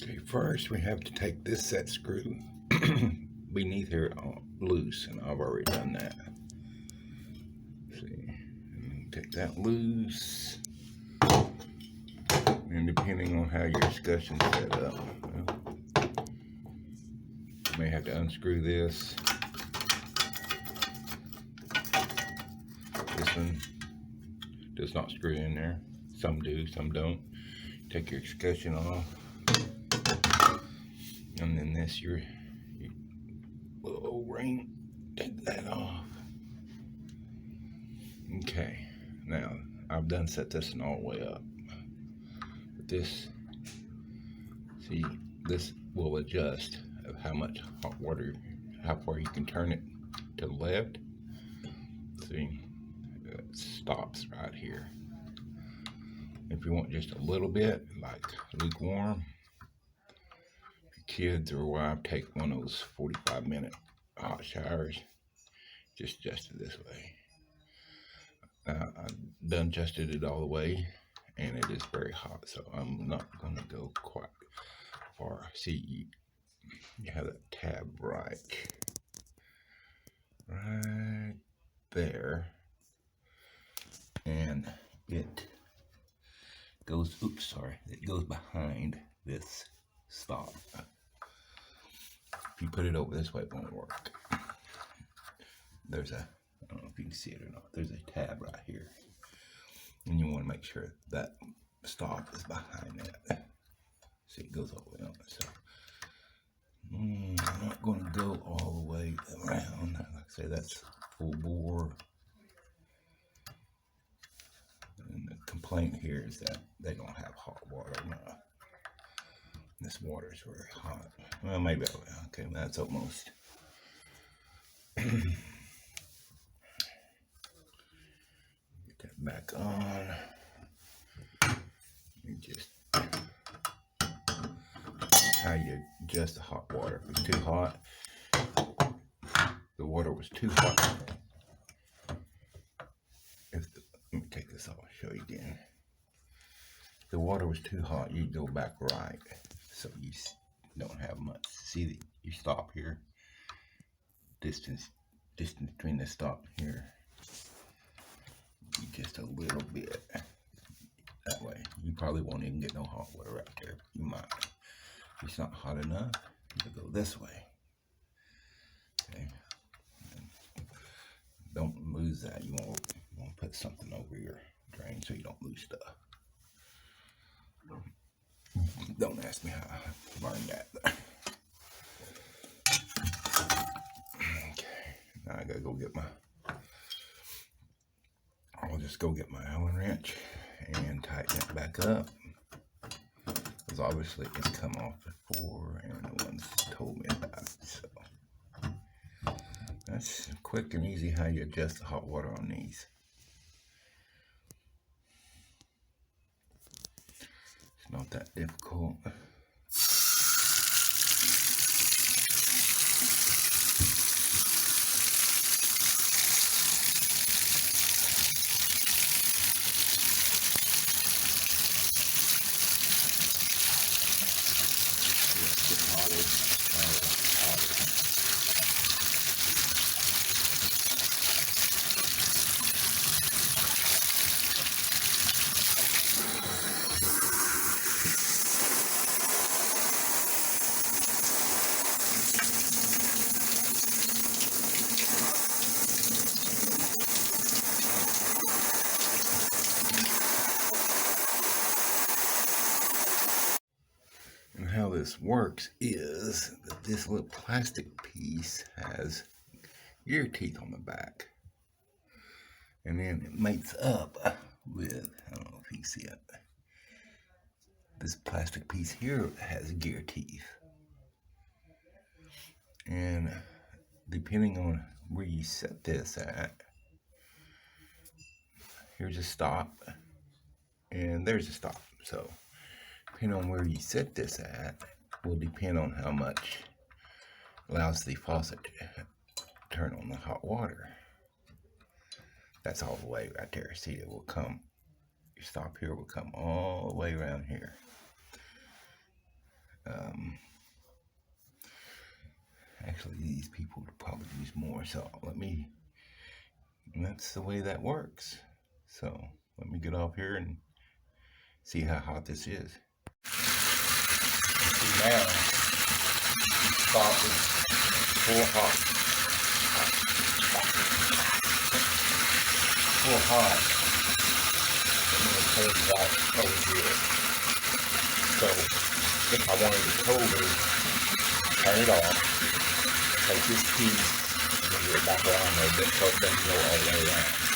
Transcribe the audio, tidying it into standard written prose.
Okay, first we have to take this set screw beneath here loose, and I've already done that. See, and take that loose, and depending on how your discussion's set up, you may have to unscrew this. This one does not screw in there. Some do, some don't. Take your discussion off, and then this your little O-ring. Take that off. Okay, now I've done set this one all the way up. But this, see, this will adjust of how much hot water, how far you can turn it to the left. See, it stops right here. If you want just a little bit, like lukewarm, kids or wife take one of those 45-minute hot showers, just adjust it this way. I've done adjusted it all the way, and it is very hot, so I'm not going to go quite far. See, you have that tab right there, and it goes, it goes behind this stop. If you put it over this way, it won't work. There's a, I don't know if you can see it or not, there's a tab right here, and you want to make sure that stop is behind that. See, it goes all the way on. So I'm not going to go all the way around. Like I say, that's full bore. And the complaint here is that they don't have hot water. No. This water is very hot. Well, maybe I will. Okay, that's almost. Get that back on. And just how you adjust the hot water. If it's too hot, the water was too hot. Let me take this off, show you again. If the water was too hot, you go back right, so you don't have much. See, you stop here. Distance between the stop here, just a little bit. That way, you probably won't even get no hot water right there. You might. If it's not hot enough, you go this way. Okay. And don't lose that. You want to put something over your drain so you don't lose stuff. Don't ask me how I learned that. Okay, now I gotta go get I'll just go get my Allen wrench and tighten it back up. Because obviously it's come off before and no one's told me about it. So that's quick and easy how you adjust the hot water on these. It's not that difficult. How this works is that this little plastic piece has gear teeth on the back, and then it mates up with, I don't know if you see it, this plastic piece here has gear teeth, and depending on where you set this at, here's a stop and there's a stop. So depending on where you set this at will depend on how much allows the faucet to turn on the hot water. That's all the way right there. See, it will come, your stop here will come all the way around here. Um, Actually, these people would probably use more. So that's the way that works. So let me get off here and see how hot this is. And see now, the spot is full hot. Full hot. I'm going to turn it right over here. So if I wanted it colder, turn it off. Take this piece and move it back around a little bit so it doesn't go all the way around.